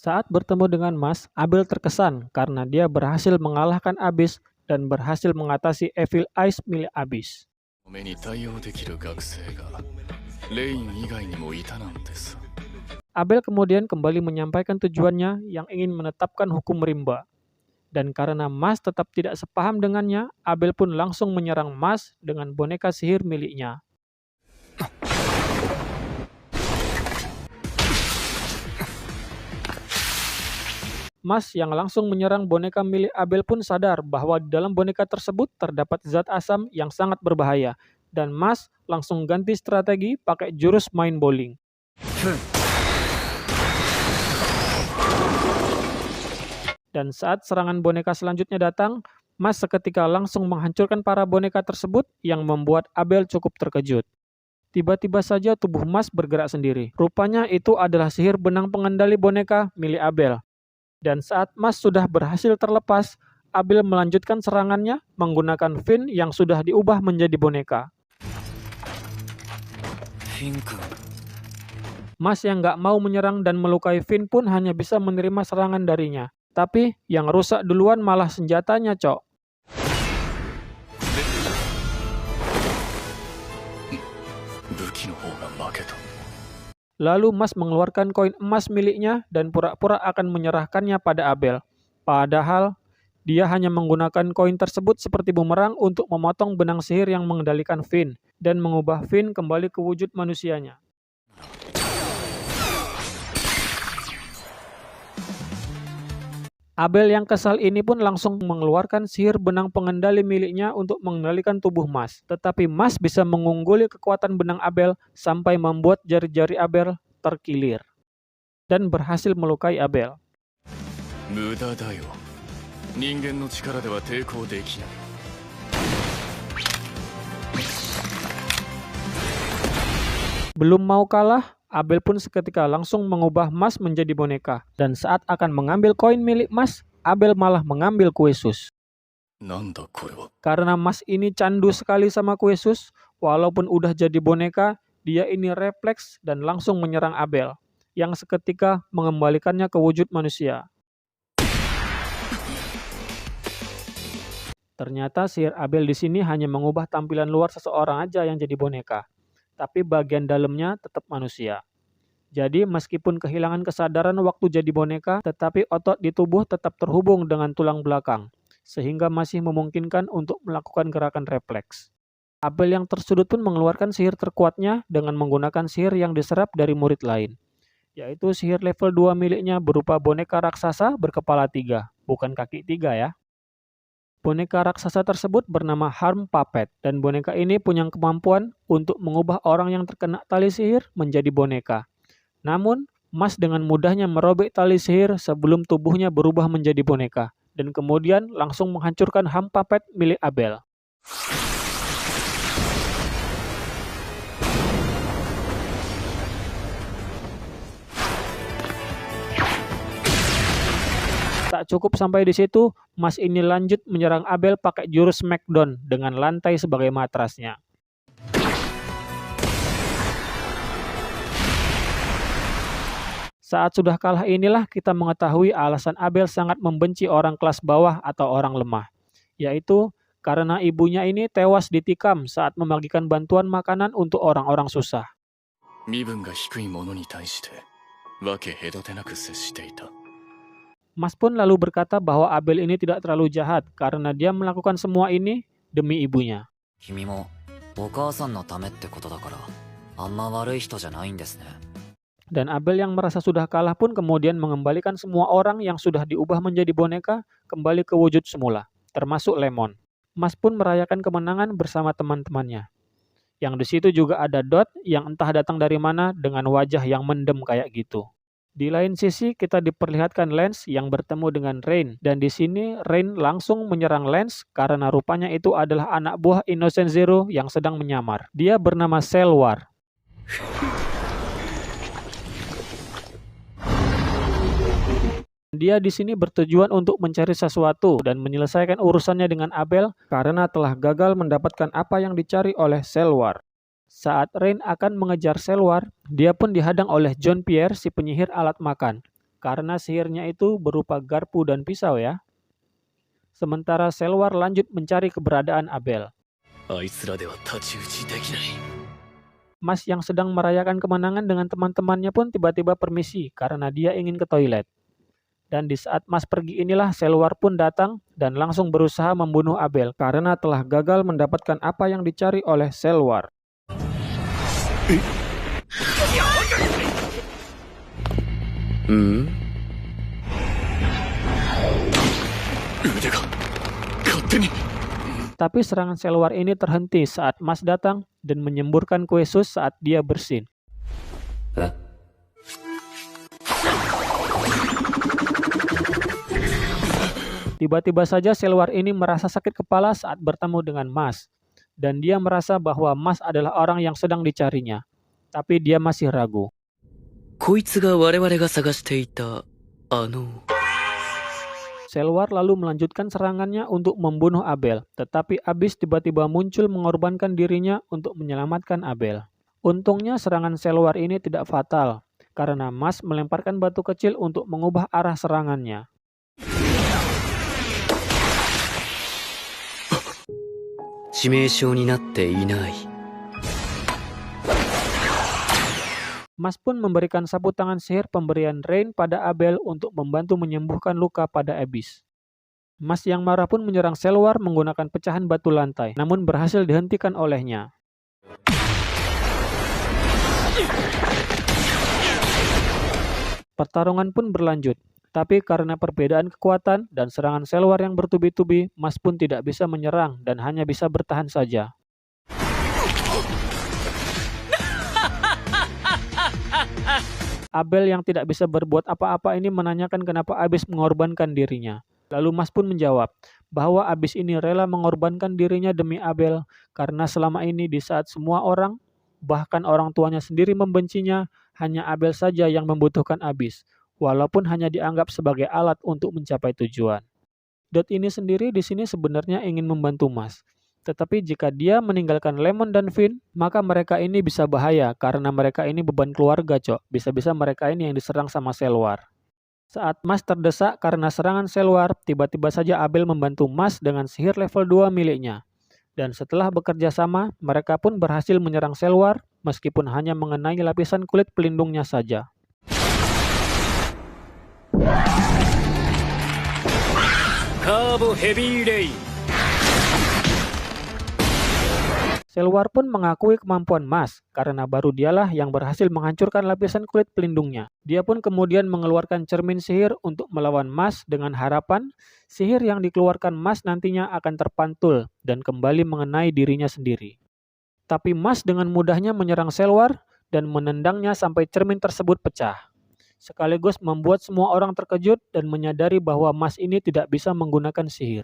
Saat bertemu dengan Mas, Abel terkesan karena dia berhasil mengalahkan Abyss dan berhasil mengatasi Evil Eyes milik Abyss. 目に対応できる学生がレイン以外にもいたなんてさ。 Abel kemudian kembali menyampaikan tujuannya yang ingin menetapkan hukum rimba. Dan karena Mas tetap tidak sepaham dengannya, Abel pun langsung menyerang Mas dengan boneka sihir miliknya. Mas yang langsung menyerang boneka milik Abel pun sadar bahwa di dalam boneka tersebut terdapat zat asam yang sangat berbahaya. Dan Mas langsung ganti strategi pakai jurus main bowling. Dan saat serangan boneka selanjutnya datang, Mas seketika langsung menghancurkan para boneka tersebut yang membuat Abel cukup terkejut. Tiba-tiba saja tubuh Mas bergerak sendiri. Rupanya itu adalah sihir benang pengendali boneka milik Abel. Dan saat Mas sudah berhasil terlepas, Abel melanjutkan serangannya menggunakan Finn yang sudah diubah menjadi boneka. Mas yang nggak mau menyerang dan melukai Finn pun hanya bisa menerima serangan darinya. Tapi yang rusak duluan malah senjatanya, Cok. Lalu Mas mengeluarkan koin emas miliknya dan pura-pura akan menyerahkannya pada Abel. Padahal dia hanya menggunakan koin tersebut seperti bumerang untuk memotong benang sihir yang mengendalikan Finn dan mengubah Finn kembali ke wujud manusianya. Abel yang kesal ini pun langsung mengeluarkan sihir benang pengendali miliknya untuk mengendalikan tubuh Mas. Tetapi Mas bisa mengungguli kekuatan benang Abel sampai membuat jari-jari Abel terkilir dan berhasil melukai Abel. Belum mau kalah, Abel pun seketika langsung mengubah Mas menjadi boneka. Dan saat akan mengambil koin milik Mas, Abel malah mengambil kue sus. Karena Mas ini candu sekali sama kue sus, walaupun udah jadi boneka, dia ini refleks dan langsung menyerang Abel, yang seketika mengembalikannya ke wujud manusia. Ternyata sihir Abel di sini hanya mengubah tampilan luar seseorang aja yang jadi boneka, tapi bagian dalamnya tetap manusia. Jadi meskipun kehilangan kesadaran waktu jadi boneka, tetapi otot di tubuh tetap terhubung dengan tulang belakang, sehingga masih memungkinkan untuk melakukan gerakan refleks. Abel yang tersudut pun mengeluarkan sihir terkuatnya dengan menggunakan sihir yang diserap dari murid lain, yaitu sihir level 2 miliknya berupa boneka raksasa berkepala 3, bukan kaki 3 ya. Boneka raksasa tersebut bernama Harm Puppet, dan boneka ini punya kemampuan untuk mengubah orang yang terkena tali sihir menjadi boneka. Namun, Mas dengan mudahnya merobek tali sihir sebelum tubuhnya berubah menjadi boneka, dan kemudian langsung menghancurkan Harm Puppet milik Abel. Tak cukup sampai di situ, Mas ini lanjut menyerang Abel pakai jurus Smackdown dengan lantai sebagai matrasnya. Saat sudah kalah inilah kita mengetahui alasan Abel sangat membenci orang kelas bawah atau orang lemah, yaitu karena ibunya ini tewas ditikam saat membagikan bantuan makanan untuk orang-orang susah. Mas pun lalu berkata bahwa Abel ini tidak terlalu jahat karena dia melakukan semua ini demi ibunya. Dan Abel yang merasa sudah kalah pun kemudian mengembalikan semua orang yang sudah diubah menjadi boneka kembali ke wujud semula, termasuk Lemon. Mas pun merayakan kemenangan bersama teman-temannya. Yang di situ juga ada Dot yang entah datang dari mana dengan wajah yang mendem kayak gitu. Di lain sisi kita diperlihatkan Lance yang bertemu dengan Rain, dan di sini Rain langsung menyerang Lance karena rupanya itu adalah anak buah Innocent Zero yang sedang menyamar. Dia bernama Selwar. Dia di sini bertujuan untuk mencari sesuatu dan menyelesaikan urusannya dengan Abel karena telah gagal mendapatkan apa yang dicari oleh Selwar. Saat Rain akan mengejar Selwar, dia pun dihadang oleh John Pierre si penyihir alat makan. karena sihirnya itu berupa garpu dan pisau ya. Sementara Selwar lanjut mencari keberadaan Abel. あいつらでは太刀打ちできない。 Mas yang sedang merayakan kemenangan dengan teman-temannya pun tiba-tiba permisi karena dia ingin ke toilet. Dan di saat Mas pergi inilah Selwar pun datang dan langsung berusaha membunuh Abel karena telah gagal mendapatkan apa yang dicari oleh Selwar. Tapi serangan Selwar ini terhenti saat Mas datang dan menyemburkan kue sus saat dia bersin. Tiba-tiba saja Selwar ini merasa sakit kepala saat bertemu dengan Mas. Dan dia merasa bahwa Mas adalah orang yang sedang dicarinya. Tapi dia masih ragu. こいつが我々が探していたSelwar lalu melanjutkan serangannya untuk membunuh Abel, tetapi Abyss tiba-tiba muncul mengorbankan dirinya untuk menyelamatkan Abel. Untungnya serangan Selwar ini tidak fatal, karena Mas melemparkan batu kecil untuk mengubah arah serangannya. Mas pun memberikan sapu tangan sihir pemberian Rain pada Abel untuk membantu menyembuhkan luka pada Abyss. Mas yang marah pun menyerang Selwar menggunakan pecahan batu lantai, namun berhasil dihentikan olehnya. Pertarungan pun berlanjut, tapi karena perbedaan kekuatan dan serangan Selwar yang bertubi-tubi, Mas pun tidak bisa menyerang dan hanya bisa bertahan saja. Abel yang tidak bisa berbuat apa-apa ini menanyakan kenapa Abyss mengorbankan dirinya. Lalu Mas pun menjawab bahwa Abyss ini rela mengorbankan dirinya demi Abel karena selama ini di saat semua orang, bahkan orang tuanya sendiri membencinya, hanya Abel saja yang membutuhkan Abyss, walaupun hanya dianggap sebagai alat untuk mencapai tujuan. Dot ini sendiri di sini sebenarnya ingin membantu Mas. Tetapi jika dia meninggalkan Lemon dan Finn, maka mereka ini bisa bahaya karena mereka ini beban keluarga, cok. Bisa-bisa mereka ini yang diserang sama Selwar. Saat Mas terdesak karena serangan Selwar, tiba-tiba saja Abel membantu Mas dengan sihir level 2 miliknya. Dan setelah bekerja sama, mereka pun berhasil menyerang Selwar meskipun hanya mengenai lapisan kulit pelindungnya saja. Carbo Heavy Rain. Selwar pun mengakui kemampuan Mas, karena baru dialah yang berhasil menghancurkan lapisan kulit pelindungnya. Dia pun kemudian mengeluarkan cermin sihir untuk melawan Mas dengan harapan sihir yang dikeluarkan Mas nantinya akan terpantul dan kembali mengenai dirinya sendiri. Tapi Mas dengan mudahnya menyerang Selwar dan menendangnya sampai cermin tersebut pecah. Sekaligus membuat semua orang terkejut dan menyadari bahwa Mas ini tidak bisa menggunakan sihir.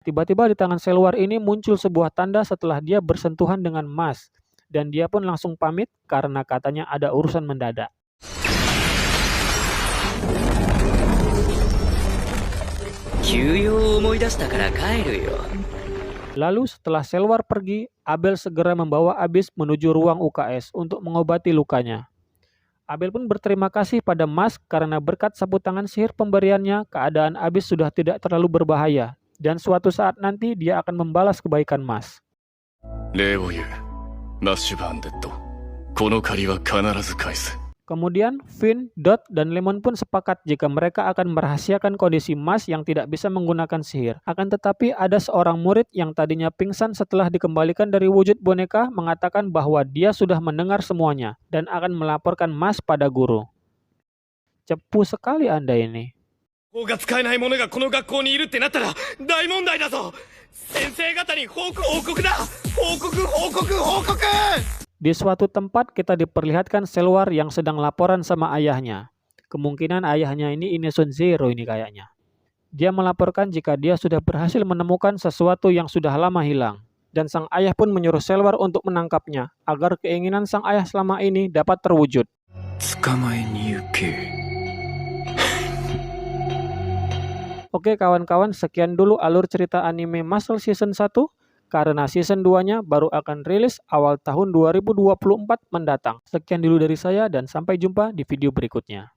Tiba-tiba di tangan Selwar ini muncul sebuah tanda setelah dia bersentuhan dengan Mas, dan dia pun langsung pamit karena katanya ada urusan mendadak. Lalu setelah Selwar pergi, Abel segera membawa Abyss menuju ruang UKS untuk mengobati lukanya. Abel pun berterima kasih pada Mas karena berkat sapu tangan sihir pemberiannya, keadaan Abyss sudah tidak terlalu berbahaya, dan suatu saat nanti dia akan membalas kebaikan Mas. Kemudian Finn, Dot, dan Lemon pun sepakat jika mereka akan merahasiakan kondisi Mas yang tidak bisa menggunakan sihir. Akan tetapi ada seorang murid yang tadinya pingsan setelah dikembalikan dari wujud boneka mengatakan bahwa dia sudah mendengar semuanya dan akan melaporkan Mas pada guru. Cepu sekali Anda ini. Di suatu tempat kita diperlihatkan Selwar yang sedang laporan sama ayahnya. Kemungkinan ayahnya ini Inesun Zero ini kayaknya. Dia melaporkan jika dia sudah berhasil menemukan sesuatu yang sudah lama hilang. Dan sang ayah pun menyuruh Selwar untuk menangkapnya, agar keinginan sang ayah selama ini dapat terwujud. Oke kawan-kawan, sekian dulu alur cerita anime Muscle Season 1, karena season 2-nya baru akan rilis awal tahun 2024 mendatang. Sekian dulu dari saya dan sampai jumpa di video berikutnya.